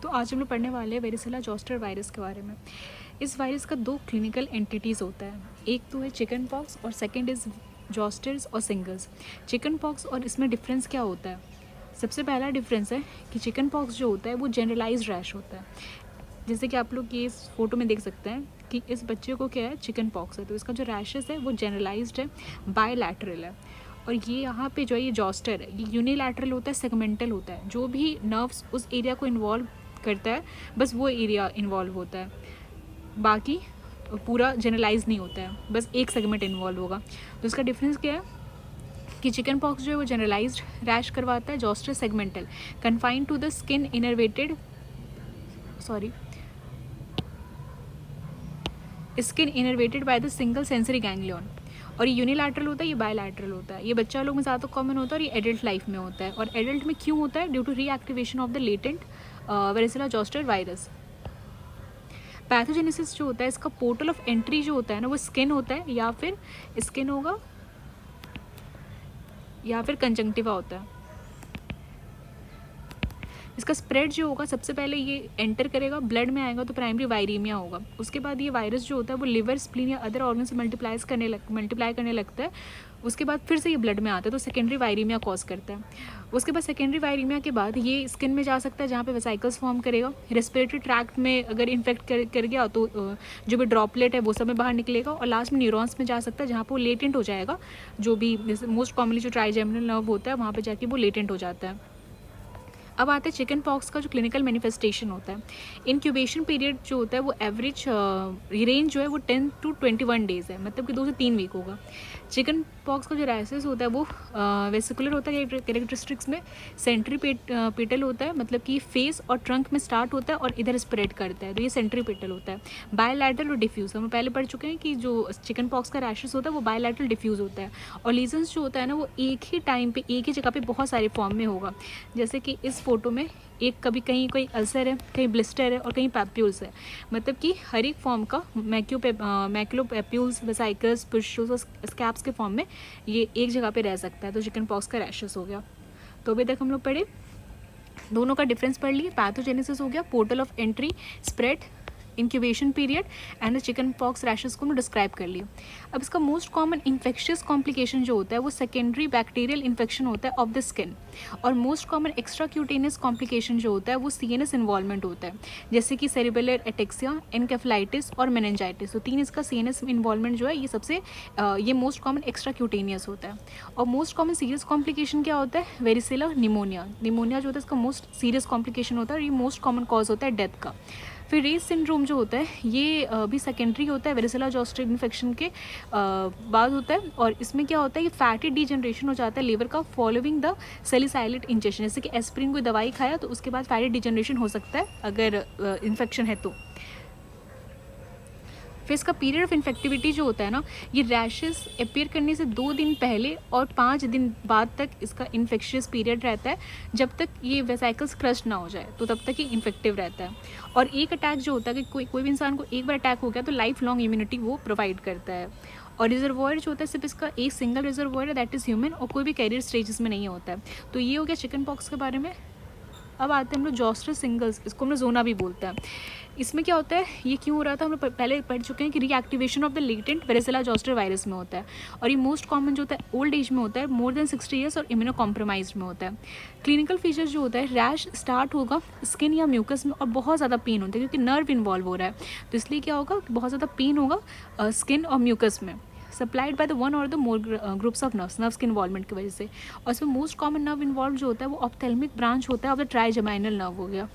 तो आज हम लोग पढ़ने वाले हैं वेरिसेला जोस्टर वायरस के बारे में। इस वायरस का दो क्लिनिकल एंटिटीज़ होता है, एक तो है चिकन पॉक्स और सेकंड इज़ जोस्टर्स और सिंगल्स। चिकन पॉक्स और इसमें डिफरेंस क्या होता है? सबसे पहला डिफरेंस है कि चिकन पॉक्स जो होता है वो जनरलाइज्ड रैश होता है। जैसे कि आप लोग ये इस फोटो में देख सकते हैं कि इस बच्चे को क्या है, चिकन पॉक्स है, तो इसका जो रैशेस है वो जनरलाइज्ड है, बायलैटरल है। और ये यहाँ पे जो है ये जॉस्टर है, ये यूनिलैटरल होता है, सेगमेंटल होता है। जो भी नर्व्स उस एरिया को इन्वॉल्व करता है बस वो एरिया इन्वॉल्व होता है, बाकी पूरा जनरलाइज नहीं होता है, बस एक सेगमेंट इन्वॉल्व होगा। तो इसका डिफरेंस क्या है कि चिकन पॉक्स जो है वो जनरलाइज्ड रैश करवाता है, zoster segmental, confined to the skin innervated skin innervated by the single sensory ganglion. और ये यूनिलैटरल होता है, ये बायलैटरल होता है। ये बच्चा लोग में ज़्यादा कॉमन होता है और ये एडल्ट लाइफ में होता है। और एडल्ट में क्यों होता है? Due to reactivation of the latent varicella zoster virus. Pathogenesis जो होता है, इसका पोर्टल ऑफ एंट्री जो होता है ना, वो स्किन होता है, या फिर स्किन होगा या फिर कंजंक्टिवा होता है। इसका स्प्रेड जो होगा, सबसे पहले ये एंटर करेगा, ब्लड में आएगा तो प्राइमरी वायरीमिया होगा। उसके बाद ये वायरस जो होता है वो लिवर, स्प्लीन या अदर ऑर्गन से मल्टीप्लाई करने लगता है। उसके बाद फिर से ये ब्लड में आता है तो सेकेंडरी वायरीमिया कॉज करता है। उसके बाद सेकेंडरी वायरीमिया के बाद ये स्किन में जा सकता है जहाँ पे वेसाइकल्स फॉर्म करेगा। रेस्पिरेटरी ट्रैक्ट में अगर इन्फेक्ट कर गया तो जो भी ड्रॉपलेट है वो सब में बाहर निकलेगा। और लास्ट में न्यूरॉन्स में जा सकता है जहाँ पर वो लेटेंट हो जाएगा। जो भी मोस्ट कॉमनली जो ट्राइजेमिनल नर्व होता है वहाँ पर जाके वो लेटेंट हो जाता है। अब आते हैं चिकन पॉक्स का जो क्लिनिकल मैनिफेस्टेशन होता है। इंक्यूबेशन पीरियड जो होता है वो एवरेज रेंज जो है वो 10 to 21 डेज़ है, मतलब कि 2 से 3 वीक होगा। चिकन पॉक्स का जो रैसेस होता है वो वेसिकुलर होता है कैरेक्टरिस्टिक्स में, सेंट्रीपेटल होता है, मतलब कि फेस और ट्रंक में स्टार्ट होता है और इधर स्प्रेड करता है, तो ये सेंट्रीपेटल होता है। बायलैटरल और डिफ्यूज, हम पहले पढ़ चुके हैं कि जो चिकन पॉक्स का रैशेस होता है वो बायलैटरल डिफ्यूज होता है। और लीजन्स जो होता है ना वो एक ही टाइम पे एक ही जगह पे बहुत सारे फॉर्म में होगा। जैसे कि इस फोटो में एक कभी कहीं कोई अल्सर है, कहीं ब्लिस्टर है और कहीं पैप्यूल्स है, मतलब कि हर एक फॉर्म का मैक्यूलोपैप्यूल्स, वेसाइकल्स, पुस्टूल्स और स्कैप्स के फॉर्म में ये एक जगह पे रह सकता है। तो चिकन पॉक्स का रैशेस हो गया। तो अभी तक हम लोग पढ़े, दोनों का डिफरेंस पढ़ लिए। पैथोजेनेसिस हो गया, portal of entry, spread, incubation period and the chicken pox rashes को हमने डिस्क्राइब कर लिया। अब इसका मोस्ट कॉमन इन्फेक्शियस कॉम्प्लिकेशन जो होता है वो सेकेंडरी बैक्टीरियल इन्फेक्शन होता है ऑफ द स्किन। और most common extra cutaneous complication जो होता है वो सीएनएस इन्वॉल्वमेंट होता है, जैसे कि सेरिबेलर एटेक्सिया, एनकेफलाइटिस और मेनिंजाइटिस। तो 3 इसका सीएनएस इन्वॉल्वमेंट जो है ये सबसे ये मोस्ट कॉमन एक्स्ट्रा क्यूटेनियस होता है। और मोस्ट कॉमन सीरियस कॉम्प्लिकेशन क्या होता है? Varicella pneumonia. निमोनिया जो होता है इसका मोस्ट सीरियस कॉम्प्लिकेशन होता है और ये मोस्ट कॉमन कॉज होता है डेथ का। फिर रेस सिंड्रोम जो होता है ये भी सेकेंडरी होता है, वेरिसेला जोस्टर इन्फेक्शन के बाद होता है। और इसमें क्या होता है, ये फैटी डिजनरेशन हो जाता है लिवर का फॉलोइंग द सैलिसाइलेट इंजेक्शन। जैसे कि एस्प्रिन कोई दवाई खाया तो उसके बाद फैटी डिजनरेशन हो सकता है अगर इन्फेक्शन है तो। फिर इसका पीरियड ऑफ इन्फेक्टिविटी जो होता है ना, ये रैशेस अपीयर करने से 2 दिन पहले और 5 दिन बाद तक इसका इन्फेक्शियस पीरियड रहता है। जब तक ये वेसाइकल्स क्रश ना हो जाए तो तब तक ये इन्फेक्टिव रहता है। और एक अटैक जो होता है कि कोई भी इंसान को एक बार अटैक हो गया तो लाइफ लॉन्ग इम्यूनिटी वो प्रोवाइड करता है। और रिजर्वॉयर जो होता है सिर्फ इसका एक सिंगल रिजर्वॉयर है, दैट इज़ ह्यूमन, और कोई भी कैरियर स्टेजेस में नहीं होता है। तो ये हो गया चिकन पॉक्स के बारे में। अब आते हैं हम लोग जोस्टर सिंगल्स, इसको हम लोग जोना भी बोलते हैं। इसमें क्या होता है, ये क्यों हो रहा था हम लोग पहले पढ़ चुके हैं कि reactivation of the latent varicella zoster virus में होता है। और ये मोस्ट कॉमन जो होता है ओल्ड एज में होता है, मोर देन 60 ईयर्स और इम्यूनो कॉम्प्रोमाइज में होता है। क्लिनिकल फीचर्स जो होता है, रैश स्टार्ट होगा स्किन या म्यूकस में और बहुत ज़्यादा पेन होता है क्योंकि नर्व इन्वॉल्व हो रहा है, तो इसलिए क्या होगा, बहुत ज़्यादा पेन होगा स्किन और म्यूकस में, सप्लाइड बाय द वन और the more groups of nerves के इन्वॉल्वमेंट की वजह से। और इसमें मोस्ट कॉमन नर्व इन्वॉल्व जो होता है वो ऑप्थेल्मिक ब्रांच होता है ऑफ द ट्राइजेमाइनल नर्व हो गया।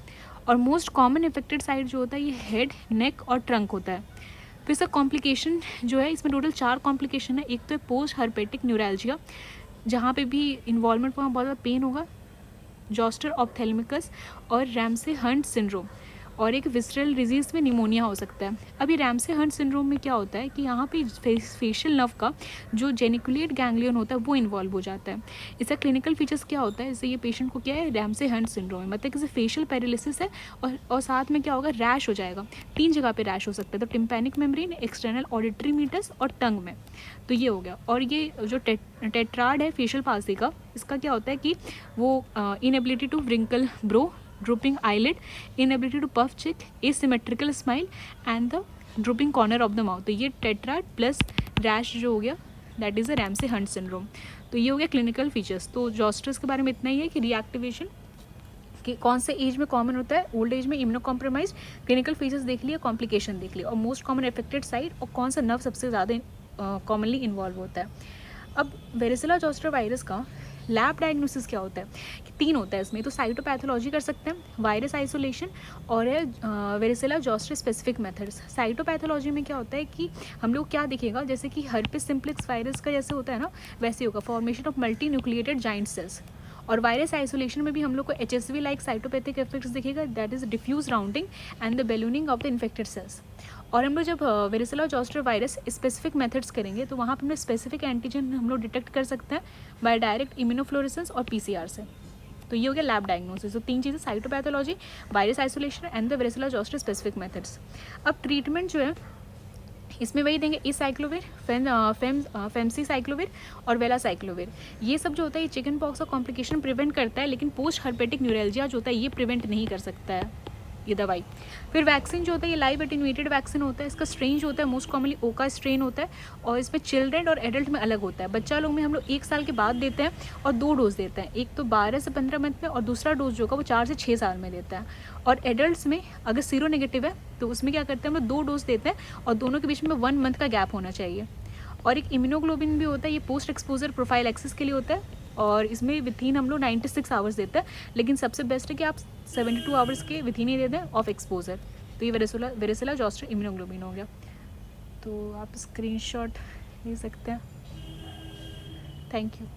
और मोस्ट कॉमन इफेक्टेड साइड जो होता है ये हेड, नेक और ट्रंक होता है। फिर इसका कॉम्प्लिकेशन जो है, इसमें टोटल 4 कॉम्प्लिकेशन है। एक तो है पोस्ट हर्पेटिक न्यूरैल्जिया, जहाँ पे भी इन्वॉल्वमेंट वहाँ बहुत ज़्यादा पेन होगा, जोस्टर ऑप्थेल्मिकस और रैमसे हंट सिंड्रोम। और एक विसरल डिजीज़ में निमोनिया हो सकता है। अभी रैमसे हंट सिंड्रोम में क्या होता है कि यहाँ पे फेशियल नर्व का जो जेनिकुलेट गैंग्लियन होता है वो इन्वॉल्व हो जाता है। इसका क्लिनिकल फीचर्स क्या होता है, इससे ये पेशेंट को क्या है, रैमसे हंट सिंड्रोम है, मतलब किसी फेशियल पैरालिसिस है। और साथ में क्या होगा, रैश हो जाएगा, 3 जगह पे रैश हो सकता है, तो tympanic membrane, external auditory meatus और टंग में। तो ये हो गया। और ये जो टेट्राड है फेशियल पाल्सी का, इसका क्या होता है कि वो inability to wrinkle brow, drooping eyelid, inability to puff cheek, asymmetrical smile and the drooping corner of the mouth। तो ये टेट्राड प्लस रैश जो हो गया that is a Ramsay Hunt syndrome. तो ये हो गया क्लिनिकल फीचर्स। तो जोस्टर्स के बारे में इतना ही है कि रिएक्टिवेशन कि कौन से एज में कॉमन होता है, ओल्ड एज में इम्यूनो कॉम्प्रोमाइज, क्लिनिकल फीचर्स देख लिया, कॉम्प्लिकेशन देख लिया और मोस्ट कॉमन अफेक्टेड साइट और कौन सा नर्व सबसे ज़्यादा कॉमनली इन्वॉल्व होता है। अब वेरिसेला जोस्टर वायरस का लैब डायग्नोसिस क्या होता है कि 3 होता है इसमें। तो साइटोपैथोलॉजी कर सकते हैं, वायरस आइसोलेशन और varicella zoster specific methods. Cytopathology में क्या होता है कि हम लोग क्या दिखेगा, जैसे कि हर्पिस सिम्प्लेक्स वायरस का जैसे होता है ना वैसे होगा, formation of multinucleated giant cells. और वायरस आइसोलेशन में भी हम लोग को HSV लाइक साइटोपैथिक इफेक्ट्स दिखेगा, that is diffuse rounding and the ballooning of the infected cells. और हम लोग जब varicella zoster virus specific methods करेंगे तो वहाँ पर हम लोग स्पेसिफिक एंटीजन हम लोग डिटेक्ट कर सकते हैं बाय डायरेक्ट इम्यूनोफ्लोरेसेंस और PCR से। तो ये हो गया लैब डायग्नोसिस। तो 3 चीज़ें, cytopathology, virus isolation and the varicella zoster specific methods. अब ट्रीटमेंट जो है इसमें वही देंगे, इसाइक्लोविर, फेमसीसाइक्लोविर और वेलासाइक्लोविर। ये सब जो होता है ये चिकन पॉक्स का कॉम्प्लिकेशन प्रिवेंट करता है, लेकिन पोस्ट हर्पेटिक न्यूरैल्जिया जो होता है ये प्रिवेंट नहीं कर सकता है ये दवाई। फिर वैक्सीन जो होता है ये लाइव एटेन्यूएटेड वैक्सीन होता है। इसका स्ट्रेन जो होता है मोस्ट कॉमनली ओका स्ट्रेन होता है और इसमें चिल्ड्रेन और एडल्ट में अलग होता है। बच्चा लोग में हम लोग 1 साल के बाद देते हैं और 2 डोज देते हैं, एक तो 12 से 15 मंथ में और दूसरा डोज जो होगा वो 4 से 6 साल में देता है। और एडल्ट्स में अगर सीरो नेगेटिव है तो उसमें क्या करते हैं हम लोग 2 डोज देते हैं और दोनों के बीच में 1 मंथ का गैप होना चाहिए। और एक इम्यूनोग्लोबिन भी होता है, ये पोस्ट एक्सपोजर प्रोफाइल एक्सेस के लिए होता है और इसमें विथिन हम लोग 96 आवर्स देते हैं, लेकिन सबसे बेस्ट है कि आप 72 आवर्स के विथिन ही दे दें ऑफ एक्सपोजर। तो ये वेरिसेला जोस्टर इम्यूनोग्लोबिन हो गया। तो आप स्क्रीनशॉट ले सकते हैं। Thank you.